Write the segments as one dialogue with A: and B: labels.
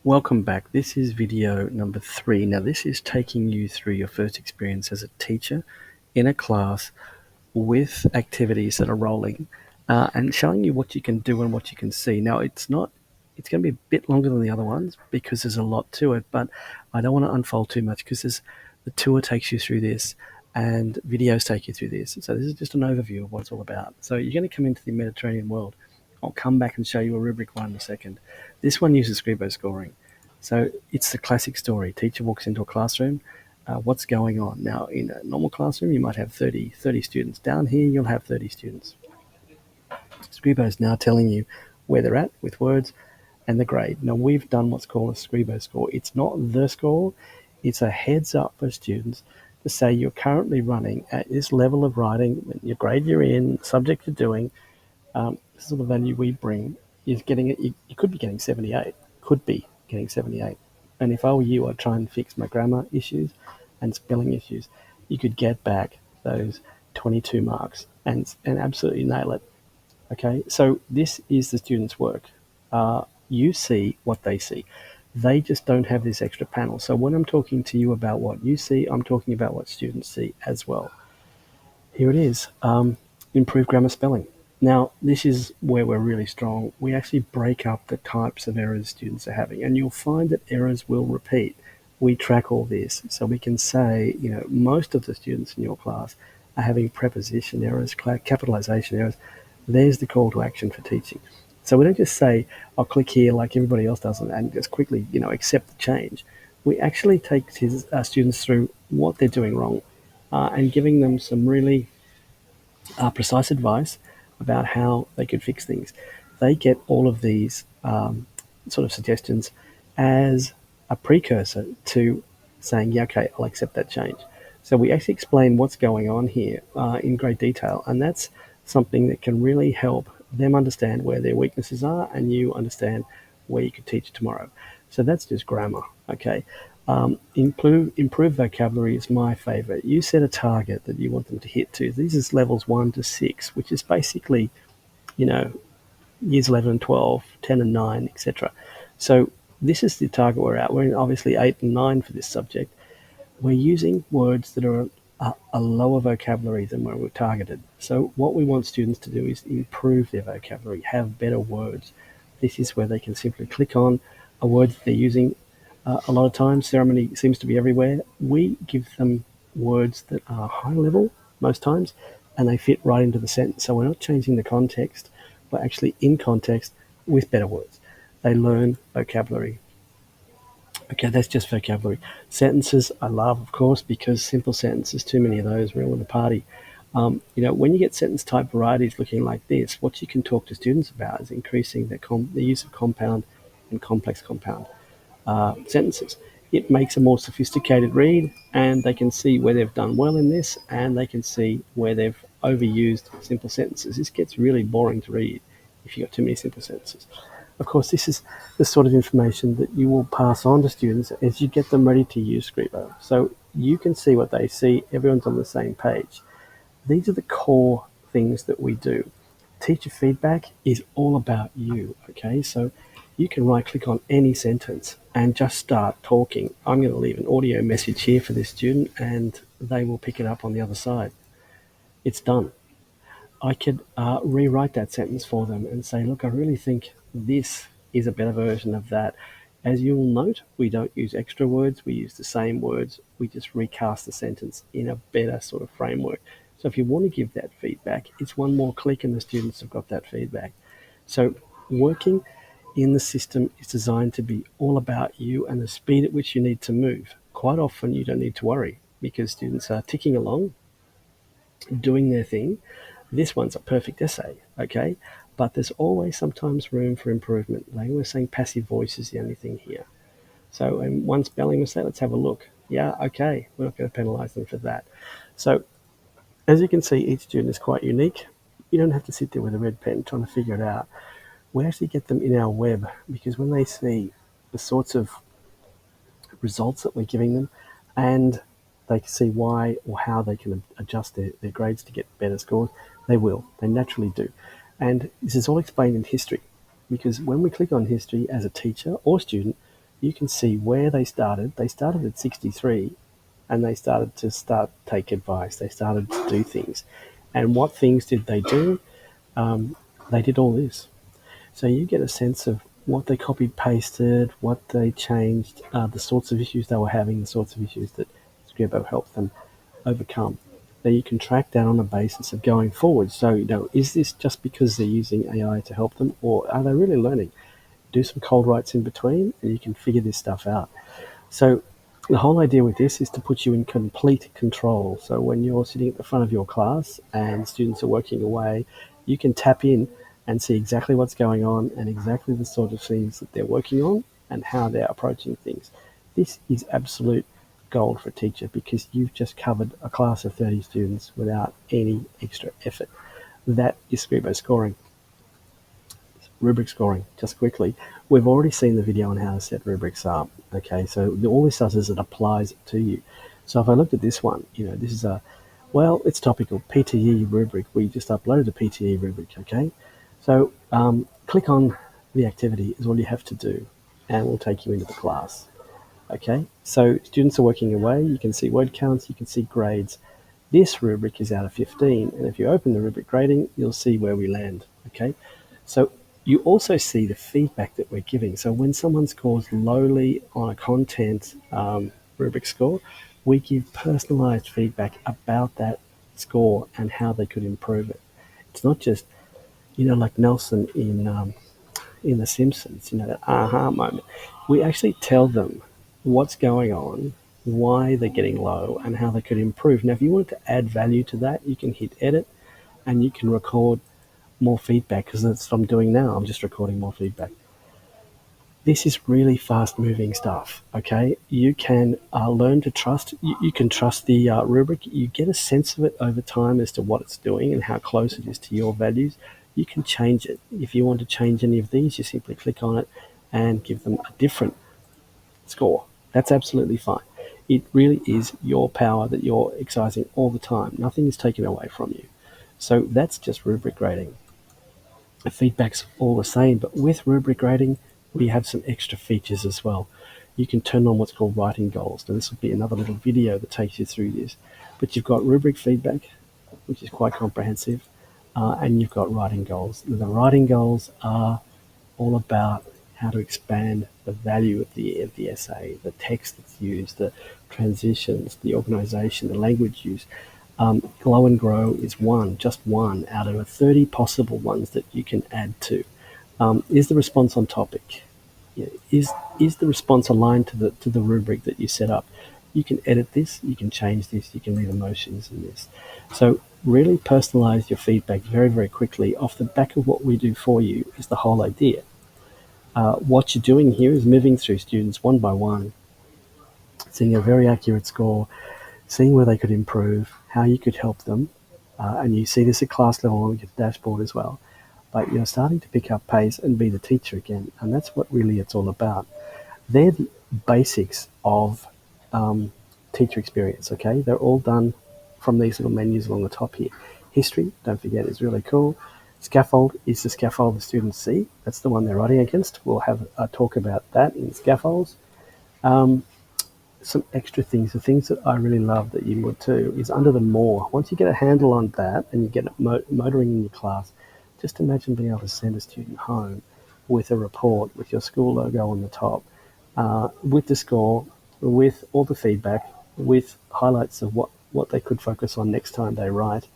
A: Welcome back. This is video number 3. Now this is taking you through your first experience as a teacher in a class with activities that are rolling and showing you what you can do and what you can see. Now it's going to be a bit longer than the other ones because there's a lot to it, but I don't want to unfold too much because the tour takes you through this and videos take you through this. So this is just an overview of what it's all about. So you're going to come into the Mediterranean world. I'll come back and show you a rubric 1 in a second. This one uses Scribo scoring. So it's the classic story. Teacher walks into a classroom. What's going on? Now, in a normal classroom, you might have 30 students. Down here, you'll have 30 students. Scribo is now telling you where they're at with words and the grade. Now, we've done what's called a Scribo score. It's not the score. It's a heads up for students to say you're currently running at this level of writing, your grade you're in, subject you're doing. This is the value we bring. Is getting it. You could be getting 78. Could be getting 78. And if I were you, I'd try and fix my grammar issues and spelling issues. You could get back those 22 marks and absolutely nail it. Okay, so this is the students' work. You see what they see. They just don't have this extra panel. So when I'm talking to you about what you see, I'm talking about what students see as well. Here it is. Improve grammar spelling. Now, this is where we're really strong. We actually break up the types of errors students are having, and you'll find that errors will repeat. We track all this, so we can say, most of the students in your class are having preposition errors, capitalization errors. There's the call to action for teaching. So we don't just say, I'll click here like everybody else does and just quickly, accept the change. We actually take students through what they're doing wrong and giving them some really precise advice about how they could fix things. They get all of these sort of suggestions as a precursor to saying, yeah, okay, I'll accept that change. So we actually explain what's going on here in great detail, and that's something that can really help them understand where their weaknesses are and you understand where you could teach tomorrow. So that's just grammar, okay? Improve vocabulary is my favorite. You set a target that you want them to hit to. These is levels 1 to 6, which is basically, years 11 and 12, 10 and 9, etc. So this is the target we're at. We're in obviously 8 and 9 for this subject. We're using words that are a lower vocabulary than where we're targeted. So what we want students to do is improve their vocabulary, have better words. This is where they can simply click on a word that they're using. A lot of times, ceremony seems to be everywhere. We give them words that are high level most times, and they fit right into the sentence. So we're not changing the context. We're actually in context with better words. They learn vocabulary. Okay, that's just vocabulary. Sentences I love, of course, because simple sentences, too many of those, ruin the party. When you get sentence type varieties looking like this, what you can talk to students about is increasing the use of compound and complex compound sentences. It makes a more sophisticated read, and they can see where they've done well in this, and they can see where they've overused simple sentences. This gets really boring to read if you've got too many simple sentences. Of course, this is the sort of information that you will pass on to students as you get them ready to use Scribo. So you can see what they see. Everyone's on the same page. These are the core things that we do. Teacher feedback is all about you, okay? So you can right-click on any sentence and just start talking. I'm going to leave an audio message here for this student, and they will pick it up on the other side. It's done. I could rewrite that sentence for them and say, look, I really think this is a better version of that. As you will note, we don't use extra words. We use the same words. We just recast the sentence in a better sort of framework. So if you want to give that feedback, it's one more click and the students have got that feedback. So working in the system is designed to be all about you and the speed at which you need to move. Quite often you don't need to worry because students are ticking along, doing their thing. This one's a perfect essay, okay? But there's always sometimes room for improvement. Like we're saying, passive voice is the only thing here. So in one spelling mistake, let's have a look. Yeah, okay, we're not going to penalise them for that. So as you can see, each student is quite unique. You don't have to sit there with a red pen trying to figure it out. We actually get them in our web because when they see the sorts of results that we're giving them and they can see why or how they can adjust their grades to get better scores, they will. They naturally do. And this is all explained in history because when we click on history as a teacher or student, you can see where they started. They started at 63 and they started to take advice. They started to do things. And what things did they do? They did all this. So you get a sense of what they copied, pasted, what they changed, the sorts of issues they were having, the sorts of issues that Scribo helped them overcome. Now you can track that on a basis of going forward. So, is this just because they're using AI to help them, or are they really learning? Do some cold writes in between, and you can figure this stuff out. So the whole idea with this is to put you in complete control. So when you're sitting at the front of your class and students are working away, you can tap in and see exactly what's going on and exactly the sort of things that they're working on and how they're approaching things. This is absolute gold for a teacher because you've just covered a class of 30 students without any extra effort. That is Scribo scoring. Rubric scoring, just quickly. We've already seen the video on how to set rubrics up. Okay, so all this does is it applies it to you. So if I looked at this one, this is it's topical, PTE rubric. We just uploaded a PTE rubric, okay? So click on the activity is all you have to do, and we'll take you into the class. Okay, so students are working away. You can see word counts, you can see grades. This rubric is out of 15, and if you open the rubric grading, you'll see where we land, okay? So you also see the feedback that we're giving. So when someone scores lowly on a content rubric score, we give personalized feedback about that score and how they could improve it. It's not just, like Nelson in The Simpsons, that aha moment. We actually tell them what's going on, why they're getting low, and how they could improve. Now, if you wanted to add value to that, you can hit edit and you can record more feedback, because that's what I'm doing now. I'm just recording more feedback. This is really fast moving stuff, okay? You can learn to trust. You can trust the rubric. You get a sense of it over time as to what it's doing and how close it is to your values. You can change it. If you want to change any of these, you simply click on it and give them a different score. That's absolutely fine. It really is your power that you're exercising all the time. Nothing is taken away from you. So that's just rubric grading. The feedback's all the same, but with rubric grading, we have some extra features as well. You can turn on what's called writing goals. Now, this will be another little video that takes you through this. But you've got rubric feedback, which is quite comprehensive, and you've got writing goals. Now, the writing goals are all about how to expand the value of the essay, the text that's used, the transitions, the organisation, the language use. Glow and grow is just one out of 30 possible ones that you can add to. Is the response on topic? Yeah. Is the response aligned to the rubric that you set up? You can edit this, you can change this, you can leave emotions in this. So really personalize your feedback very, very quickly off the back of what we do for you is the whole idea. What you're doing here is moving through students one by one, seeing a very accurate score, seeing where they could improve, how you could help them, and you see this at class level on your dashboard as well. But you're starting to pick up pace and be the teacher again, and that's what really it's all about. They're the basics of teacher experience, okay? They're all done from these little menus along the top here. History, don't forget, is really cool. Scaffold is the scaffold the students see. That's the one they're writing against. We'll have a talk about that in scaffolds. Some extra things, the things that I really love that you would too, is under the more. Once you get a handle on that and you get it motoring in your class, just imagine being able to send a student home with a report with your school logo on the top, with the score, with all the feedback, with highlights of what they could focus on next time they write.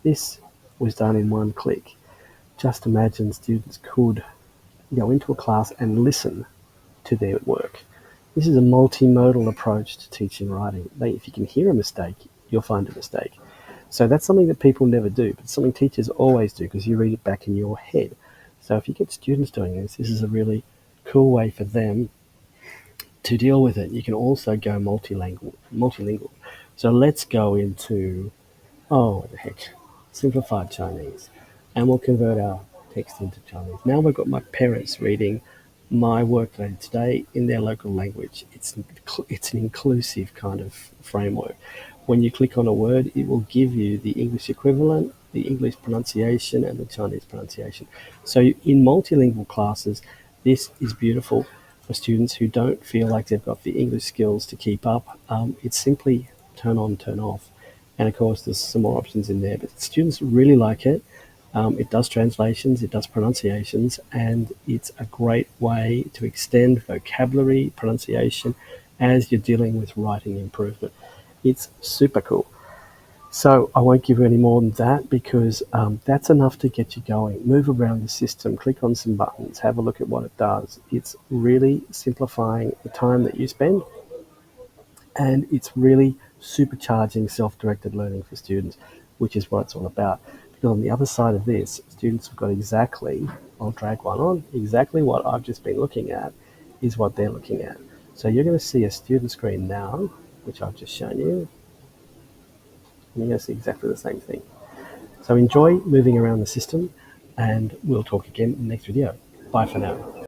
A: This was done in one click. Just imagine students could go into a class and listen to their work. This is a multimodal approach to teaching writing. If you can hear a mistake, you'll find a mistake. So that's something that people never do, but something teachers always do because you read it back in your head. So if you get students doing this is a really cool way for them to deal with it. You can also go multilingual. So let's go into, what the heck, simplified Chinese. And we'll convert our text into Chinese. Now we've got my parents reading my work today in their local language. It's an inclusive kind of framework. When you click on a word, it will give you the English equivalent, the English pronunciation, and the Chinese pronunciation. So in multilingual classes, this is beautiful for students who don't feel like they've got the English skills to keep up. It's simply turn on, turn off. And of course, there's some more options in there, but students really like it. It does translations, it does pronunciations, and it's a great way to extend vocabulary, pronunciation, as you're dealing with writing improvement. It's super cool. So I won't give you any more than that because that's enough to get you going. Move around the system, click on some buttons, have a look at what it does. It's really simplifying the time that you spend, and it's really supercharging self-directed learning for students, which is what it's all about. Because on the other side of this, students have got exactly, I'll drag one on, exactly what I've just been looking at is what they're looking at. So you're going to see a student screen now, which I've just shown you, and you're going to see exactly the same thing. So enjoy moving around the system, and we'll talk again in the next video. Bye for now.